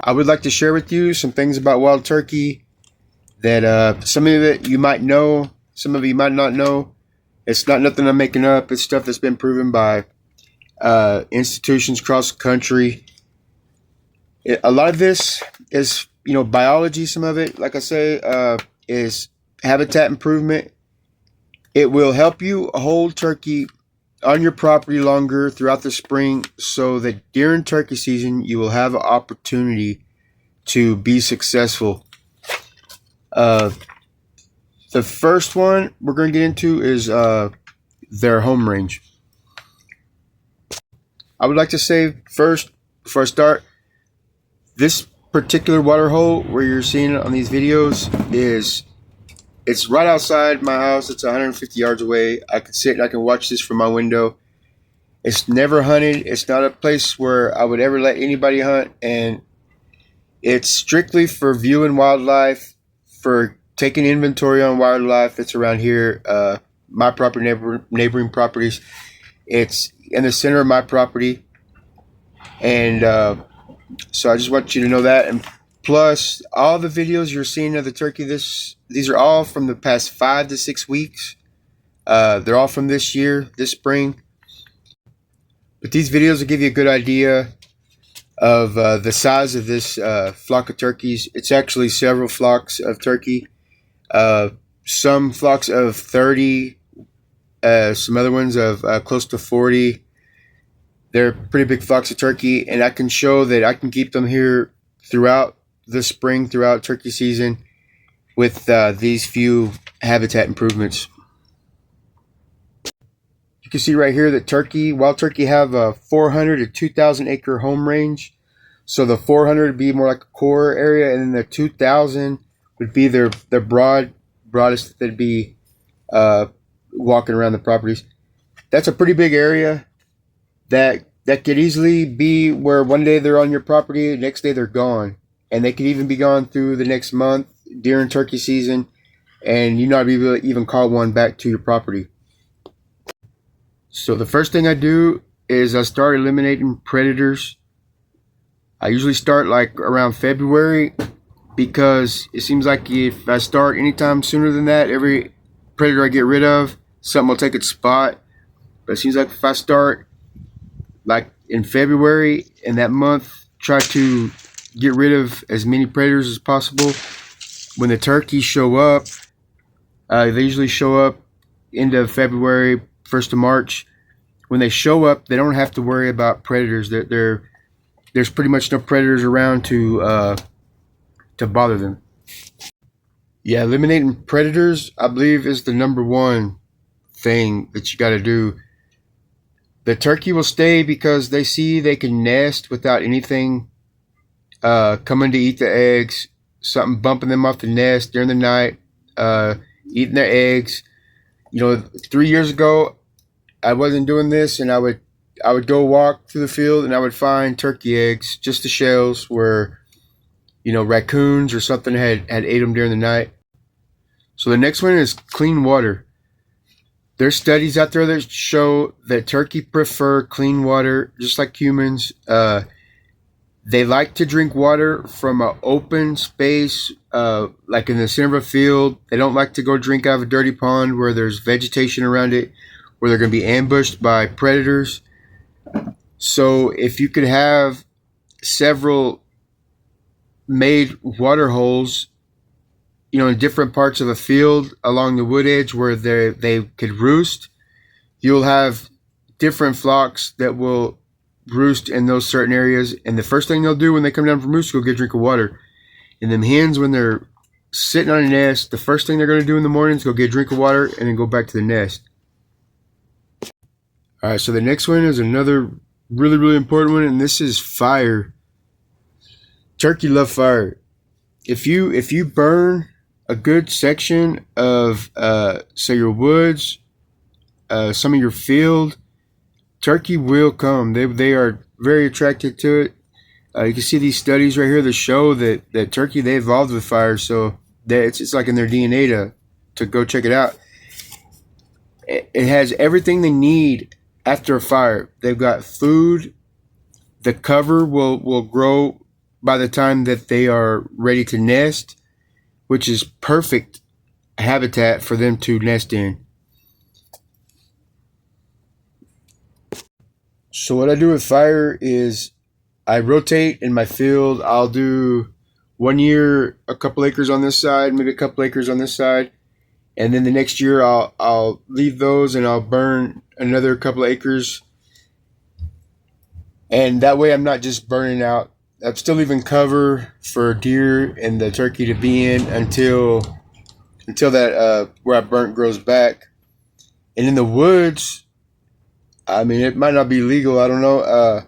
I would like to share with you some things about wild turkey that some of it you might know, some of you might not know. It's not nothing I'm making up. It's stuff that's been proven by institutions across the country. A lot of this is, biology. Some of it, like I say, is habitat improvement. It will help you hold turkey on your property longer throughout the spring so that during turkey season you will have an opportunity to be successful. The first one we're going to get into is their home range. I would like to say first, before I start, this particular water hole where you're seeing it on these videos it's right outside my house. It's 150 yards away. I can sit and I can watch this from my window. It's never hunted. It's not a place where I would ever let anybody hunt, and it's strictly for viewing wildlife, for taking inventory on wildlife that's around here. My property, neighboring properties. It's in the center of my property, and so I just want you to know that. And plus, all the videos you're seeing of the turkey, these are all from the past 5 to 6 weeks. They're all from this year, this spring. But these videos will give you a good idea of the size of this flock of turkeys. It's actually several flocks of turkey. Some flocks of 30, some other ones of close to 40. They're pretty big flocks of turkey, and I can show that I can keep them here throughout the spring, throughout turkey season, with these few habitat improvements. You can see right here that wild turkey have a 400 to 2,000 acre home range. So the 400 would be more like a core area, and then the 2,000 would be their broadest that'd be walking around the properties. That's a pretty big area. That could easily be where one day they're on your property, the next day they're gone. And they could even be gone through the next month during turkey season, and you not be able to even call one back to your property. So the first thing I do is I start eliminating predators. I usually start like around February, because it seems like if I start anytime sooner than that, every predator I get rid of, something will take its spot. But it seems like if I start like in February, in that month, try to get rid of as many predators as possible. When the turkeys show up, they usually show up end of February, 1st of March. When they show up, they don't have to worry about predators. There's pretty much no predators around to bother them. Yeah, eliminating predators, I believe, is the number one thing that you got to do. The turkey will stay because they see they can nest without anything coming to eat the eggs, something bumping them off the nest during the night, eating their eggs. 3 years ago, I wasn't doing this, and I would go walk through the field, and I would find turkey eggs, just the shells, where raccoons or something had ate them during the night. So the next one is clean water. There's studies out there that show that turkey prefer clean water, just like humans. They like to drink water from an open space, like in the center of a field. They don't like to go drink out of a dirty pond where there's vegetation around it, where they're going to be ambushed by predators. So if you could have several made water holes, in different parts of a field along the wood edge where they could roost, you'll have different flocks that will roost in those certain areas. And the first thing they'll do when they come down from roost is go get a drink of water. And them hens, when they're sitting on a nest, the first thing they're going to do in the morning is go get a drink of water and then go back to the nest. All right, so the next one is another really, really important one, and this is fire. Turkey love fire. If you burn a good section of say your woods, some of your field, turkey will come. They are very attracted to it. You can see these studies right here that show that turkey, they evolved with fire, so that it's like in their DNA to go check it out. It has everything they need after a fire. They've got food. The cover will grow by the time that they are ready to nest, which is perfect habitat for them to nest in. So what I do with fire is I rotate in my field. I'll do 1 year a couple acres on this side, maybe a couple acres on this side, and then the next year I'll leave those and I'll burn another couple of acres. And that way I'm not just burning out. I'm still leaving cover for deer and the turkey to be in until that where I burnt grows back. And in the woods, I mean, it might not be legal. I don't know.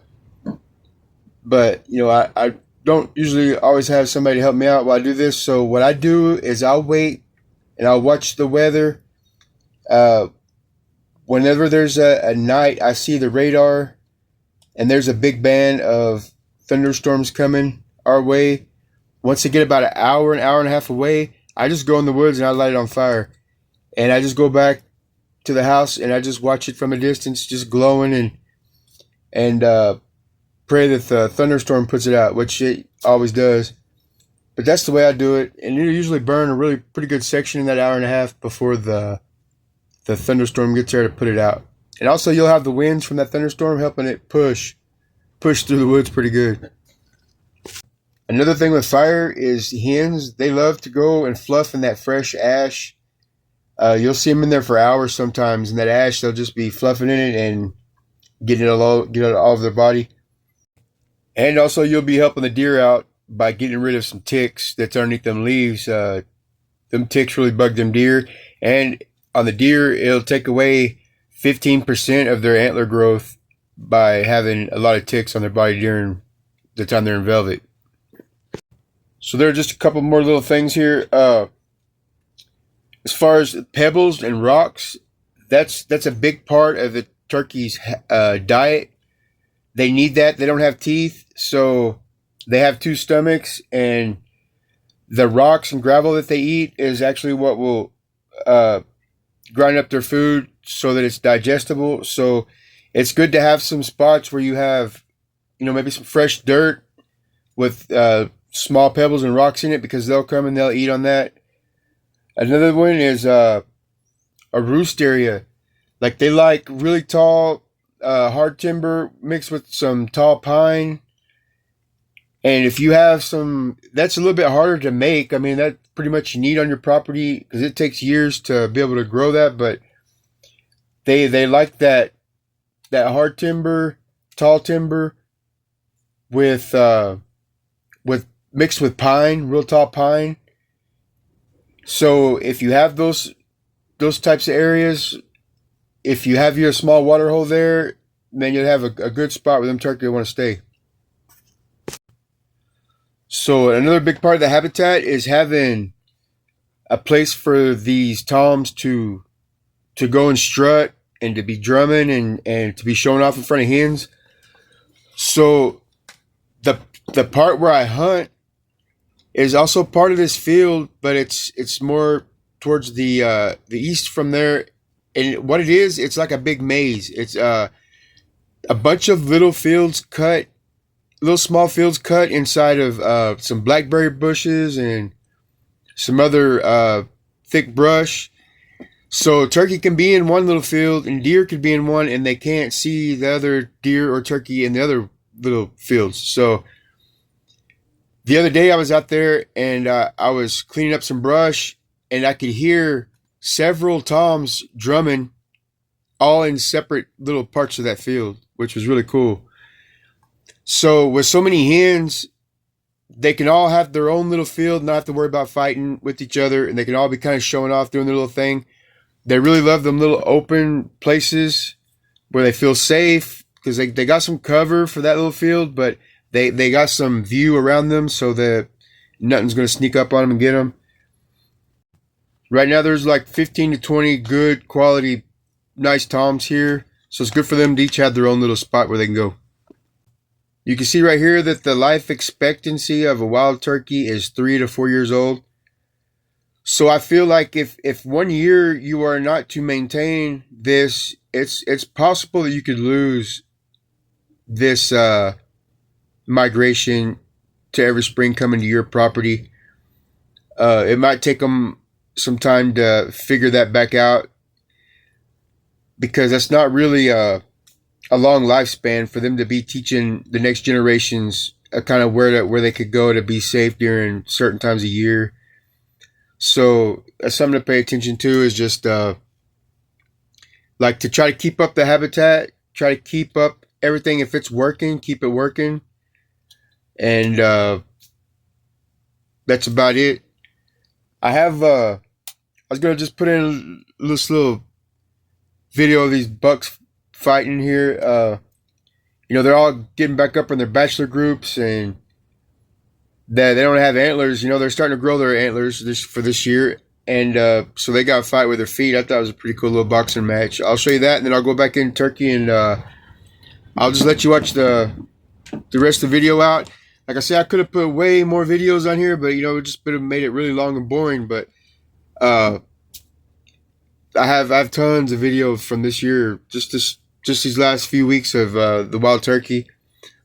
But, I don't usually always have somebody to help me out while I do this. So what I do is I'll wait and I'll watch the weather. Whenever there's a night, I see the radar and there's a big band of thunderstorms coming our way. Once they get about an hour and a half away, I just go in the woods and I light it on fire. And I just go back to the house and I just watch it from a distance, just glowing and pray that the thunderstorm puts it out, which it always does. But that's the way I do it. And you usually burn a really pretty good section in that hour and a half before the thunderstorm gets there to put it out. And also you'll have the winds from that thunderstorm helping it push through the woods pretty good. Another thing with fire is hens. They love to go and fluff in that fresh ash. You'll see them in there for hours sometimes. In that ash, they'll just be fluffing in it and getting it all over their body. And also you'll be helping the deer out by getting rid of some ticks that's underneath them leaves. Them ticks really bug them deer. And on the deer, it'll take away 15% of their antler growth by having a lot of ticks on their body during the time they're in velvet. So there are just a couple more little things here. As far as pebbles and rocks, that's a big part of the turkey's diet. They need that. They don't have teeth, so they have two stomachs, and the rocks and gravel that they eat is actually what will grind up their food so that it's digestible. So it's good to have some spots where you have, maybe some fresh dirt with small pebbles and rocks in it, because they'll come and they'll eat on that. Another one is a roost area. Like they like really tall hard timber mixed with some tall pine. And if you have some, that's a little bit harder to make. I mean, that pretty much you need on your property because it takes years to be able to grow that. But they like that hard timber, tall timber with mixed with pine, real tall pine. So if you have those types of areas, if you have your small water hole there, then you'll have a good spot where them turkey want to stay. So another big part of the habitat is having a place for these toms to go and strut and to be drumming and to be showing off in front of hens. So the part where I hunt is also part of this field, but it's more towards the east from there. And what it is, it's like a big maze. It's a bunch of little small fields cut inside of some blackberry bushes and some other thick brush. So turkey can be in one little field and deer could be in one, and they can't see the other deer or turkey in the other little fields. So the other day I was out there and I was cleaning up some brush, and I could hear several toms drumming all in separate little parts of that field, which was really cool. So with so many hens, they can all have their own little field, not have to worry about fighting with each other, and they can all be kind of showing off, doing their little thing. They really love them little open places where they feel safe, because they got some cover for that little field, but they got some view around them so that nothing's going to sneak up on them and get them. Right now there's like 15 to 20 good quality, nice toms here. So it's good for them to each have their own little spot where they can go. You can see right here that the life expectancy of a wild turkey is 3 to 4 years old. So I feel like if 1 year you are not to maintain this, it's possible that you could lose this migration to every spring coming to your property. It might take them some time to figure that back out, because that's not really a long lifespan for them to be teaching the next generations kind of where they could go to be safe during certain times of year. So that's something to pay attention to, is just like to try to keep up the habitat, try to keep up everything. If it's working, keep it working. And that's about it. I was going to just put in this little video of these bucks fighting here. They're all getting back up in their bachelor groups, and they don't have antlers. They're starting to grow their antlers for this year. And so they got to fight with their feet. I thought it was a pretty cool little boxing match. I'll show you that, and then I'll go back in turkey, and I'll just let you watch the rest of the video out. Like I said, I could have put way more videos on here, but it just would have made it really long and boring. But I have tons of videos from this year, just these last few weeks of the wild turkey.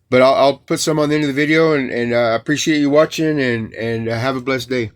But I'll put some on the end of the video, and I appreciate you watching, and have a blessed day.